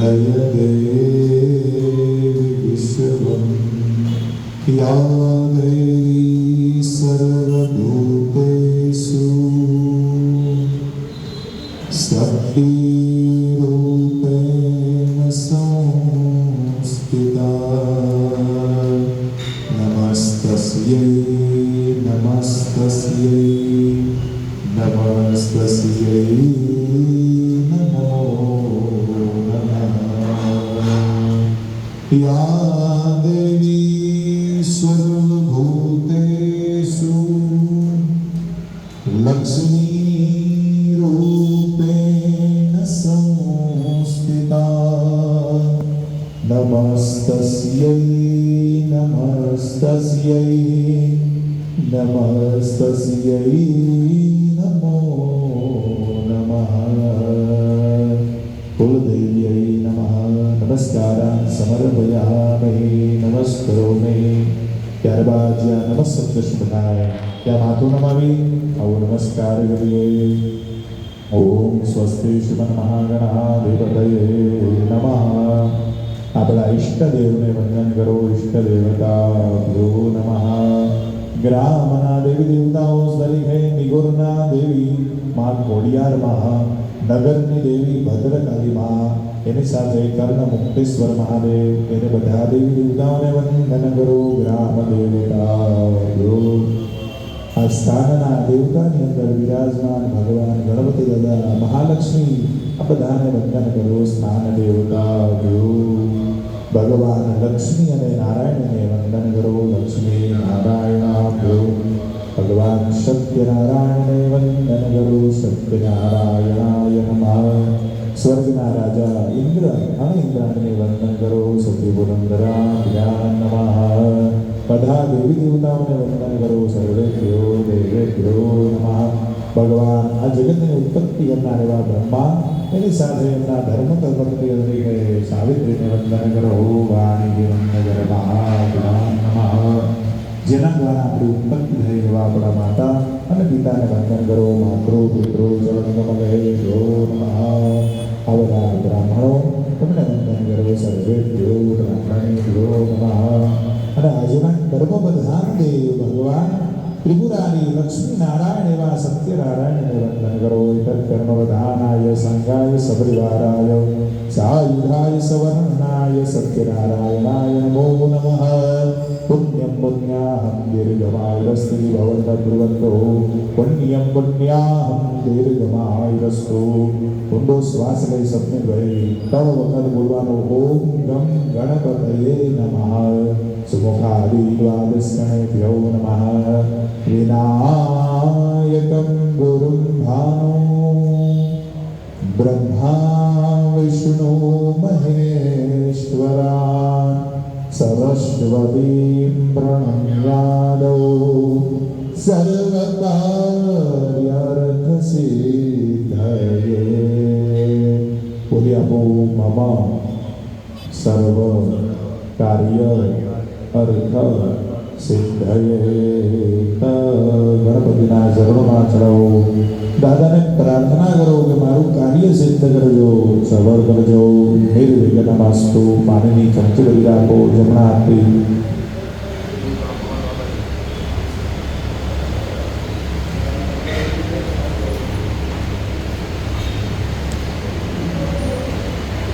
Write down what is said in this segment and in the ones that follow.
जय देवी विश्वं या देवी सर्वभूतेषु शक्तिरूपेण संस्थिता नमस्तस्यै नमस्तस्यै नमस्तस्यै नमो नमः या देवी सर्वभूतेषु लक्ष्मीरूपेण संस्थिता नमस्तस्यै नमस्तस्यै नमस्तस्यै नमो नमः कुलदेव्यै नमः नमस्कारान् समर्पयामि नमस्करोमि ત્યારબાદ જ્યાં નમસ્તે શબ્દાય ત્યાં માથું નમાવી આવો નમસ્કાર કરીએ ઓમ સ્વસ્તિ શ્રીમન્મહાગણાધિપતયે નમઃ આપણા ઈષ્ટદેવને વંદન કરો ઈષ્ટ દેવતાભ્યો નમઃ ગ્રામના દેવી દેવતાઓ તરીકે નિગોરના દેવી મા ખોડિયારમાં નગરની દેવી ભદ્રકાળી માં એની સાથે કર્ણ મુક્તેશ્વર મહાદેવ એને બધા દેવી દેવતાઓને વંદન કરો ગ્રામ દેવતાઓ આ સ્થાનના દેવતાની અંદર વિરાજમાન ભગવાન ગણપતિ દાદા મહાલક્ષ્મી આ બધાને વંદન કરો સ્થાન દેવતાઓ ભગવાન લક્ષ્મી અને નારાયણને વંદન કરો લક્ષ્મી નારાયણાભ્યો ભગવાન સત્યનારાયણને વંદન કરો સત્યનારાયણાય નમઃ સ્વર્ગના રાજા ઇન્દ્ર અને ઇન્દ્રાણીને વંદન કરો સત્યપુરંદરાભ્યામ નમઃ બધા દેવી દેવતાઓને વંદન કરો સર્વેભ્યો દેવેભ્યો નમઃ ભગવાન આ જગતની ઉત્પત્તિ કરનાર એવા બ્રહ્મા એની સાથે એમના ધર્મપત્ની તરીકે સાવિત્રીને વંદન કરો વાણી વંદન મહાભ્યામ નમઃ જેના દ્વારા આપણી ઉત્પત્તિ થઈ એવા આપણા માતા અને પિતાને વંદન કરો માતૃ પિતૃ જગન્મગેભ્યો નમઃ આવરા બ્રાહ્મણો તમને વંદન કરો સર્વેભ્યો બ્રાહ્મણેભ્યો નમઃ અને આજના કર્મપ્રધાન દેવ ભગવાન ત્રિપુરારી લક્ષ્મી નારાયણ એવા સત્યનારાયણને વંદન કરો કર્મવધાનાય સંગાય સપરિવારાય સાયુધાય સવર્ણાય સત્યનારાયણાય નમો નમઃ પુણ્યમ પુણ્યાહમ દીર્ઘમાયુરસ્તિ ભવન્ત બ્રુવન્તો પુણ્યમ પુણ્યાહમ દીર્ઘમાયુરસ્તુ ઊંડો શ્વાસ લઈ સપને ગઈ 3 વખત બોલવાનો ઓમ ગમ ગણપતયે નમઃ સુમુખાદિ દ્વાદશગણેભ્યો નમઃ વિનાયકં ગુરું ભાનો બ્રહ્મા વિષ્ણુ મહેશ્વરા સરસ્વતીં પ્રણમ્યાદો સર્વકાર્યાર્થસિદ્ધયે બોલી આપો મમ સર્વ કાર્ય અર્થ સિદ્ધયે ગણપતિના ચરણોમાં ચડાવો દાદાને પ્રાર્થના કરો કે મારું કાર્ય સિદ્ધ કરજો સબર કરજો નિર્વિઘ્નમસ્તુ પાણીની ચમચી ભરી રાખો જમણા હાથથી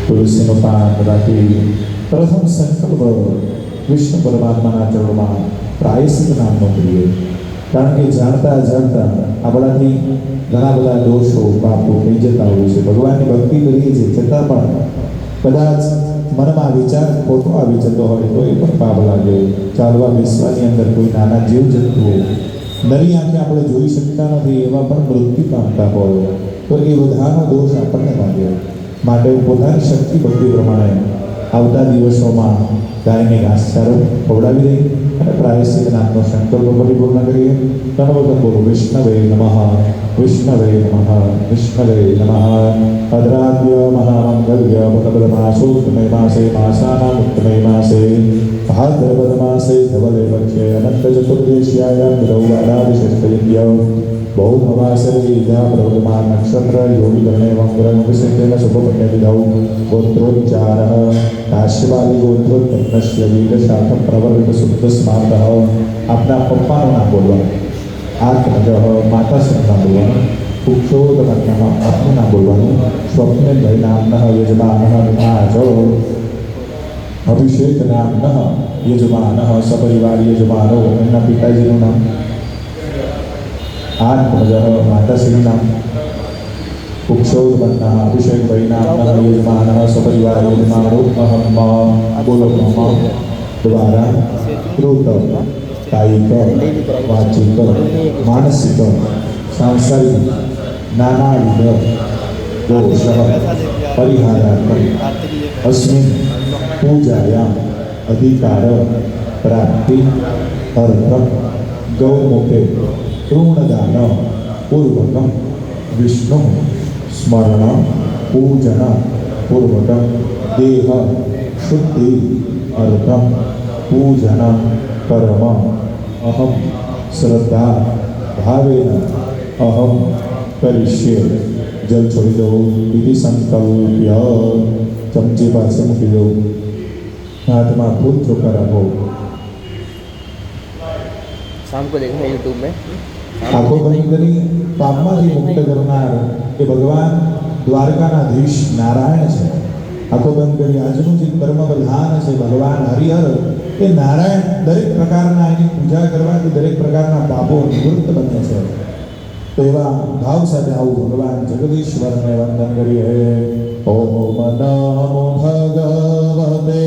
તુલસીનો પાન રાખી પ્રથમ સંકલ્પ વિષ્ણુ પરમાત્માના ચરણોમાં પ્રાયશ્ચિત નામનો કરીએ કારણ કે જાણતા જાણતા આપણાથી ઘણા બધા દોષો પાપો થઈ જતા હોય છે ભગવાનની ભક્તિ કરીએ છીએ છતાં પણ કદાચ મનમાં વિચાર ખોટો આવી જતો હોય તો એ પણ પાપ લાગે ચાલવા બેસવાની અંદર કોઈ નાના જીવજંતુઓ નરી આંખે આપણે જોઈ શકતા નથી એવા પણ મૃત્યુ પામતા હોય તો એ બધાનો દોષ આપણને લાગે માટે પોતાની શક્તિ ભક્તિ પ્રમાણે આવતા દિવસોમાં ગાયને ઘાસચારો ખવડાવી દઈ અને પ્રાયશ્ચિત નામનો સંકલ્પ પરિપૂર્ણ કરીએ. ત્રણ વખત બોલો વિષ્ણવે નમઃ. विष्णवे नमः विष्णवे नमः भद्राद्य महामङ्गल्य भद्रपदमासोत्तमे मासे मासानामुत्तमे मासे भाद्रपदमासे धवले पक्षे अनन्तचतुर्दश्यायां विदौ वादादिषष्ठयज्ञ बहुमवासरे या प्रवर्तमान नक्षत्र योगिकरणे वंग्रं विशेषेण शुभपुण्यविधौ गोत्रोच्चारः काश्यपाली गोत्रोत्पन्नस्य वीरशाखं प्रवर्तित शुद्धस्मार्तः अपना पप्पाનું નામ બોલવાનું આત્મજઃ માતાશ્રીનું નામ બોલવાનું પુક્ષોદમન્નઃ આપનું નામ બોલવાનું સ્વપ્નેન્દ્રય નામ્નઃ યજમાનઃ નિમાજ અભિષેક નામ્નઃ યજમાનઃ સપરિવાર યજમાનો એમના પિતાજીનું નામ आत्मजः माताश्रीનું નામ પુક્ષોદમન્નઃ અભિષેક નામ્નઃ યજમાનઃ સપરિવાર યજમાનો અહમ બોલો મમ દ્વારા કૃત કાયિક વાચિક માનસિક સાંસારિક નાનાવિધ દોષ પરિહારાર્થમ અસ્મિન પૂજાયામ અધિકાર પ્રાપ્તિ અર્થમ ગૌમુખે ऋणदान पूर्वकं विष्णु स्मरण पूजन पूर्वकं देह शुद्धि अर्थम पूजन कर्म अहम श्रद्धा भावेन अहम करिष्ये जल छोड़ी दो विधि संकल्प्य चमचे पास मूकी दो हाथ में फूल चौका रखो शाम को देखना यूट्यूब में आंखों बंद करी पापમાંથી મુક્ત કરનાર એ ભગવાન દ્વારકાનાધીશ નારાયણ છે આંખો બંધ કરી આજનું જે કર્મ પ્રધાન છે ભગવાન હરિહર એ નારાયણ દરેક પ્રકારના એની પૂજા કરવાથી દરેક પ્રકારના પાપો નિવૃત્ત બને છે તો એવા ભાવ સાથે આવું ભગવાન જગદીશ્વરને વંદન કરીએ ઓમ નમો ભગવતે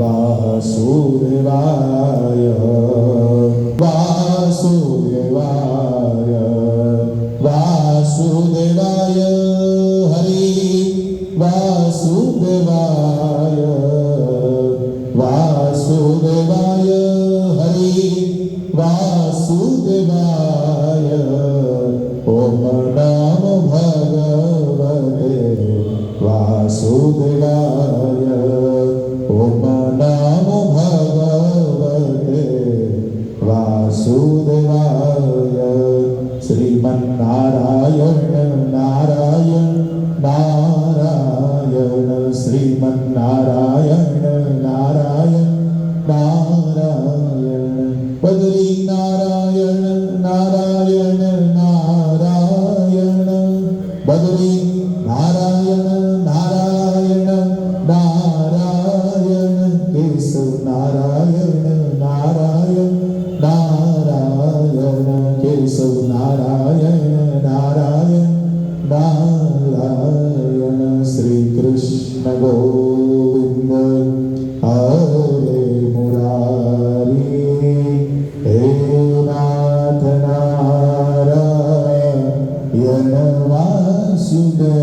વાસુદેવાય વાસુદેવાય વાસુદેવાય હરિ વાસુદેવાય વાસુદેવાય હરિ વાસુદેવાય ઓમ નમો ભગવતે વાસુદેવાય ઓમ નમો ભગવતે વાસુદેવાય શ્રીમન્નારાયણ નારાયણ નારાયણ શ્રીમન્નારાયણ નારાયણ નારાયણ બદરી નારાયણ નારાયણ નારાયણ બદરી નારાયણ નારાયણ નારાયણ કેશવ નારાયણ નારાયણ નારાયણ કેશવ નારાયણ નારાયણ નારાયણ શ્રી કૃષ્ણ ગોવિંદ હરે મુરારી હે નાથ નારાયણ વાસુદેવ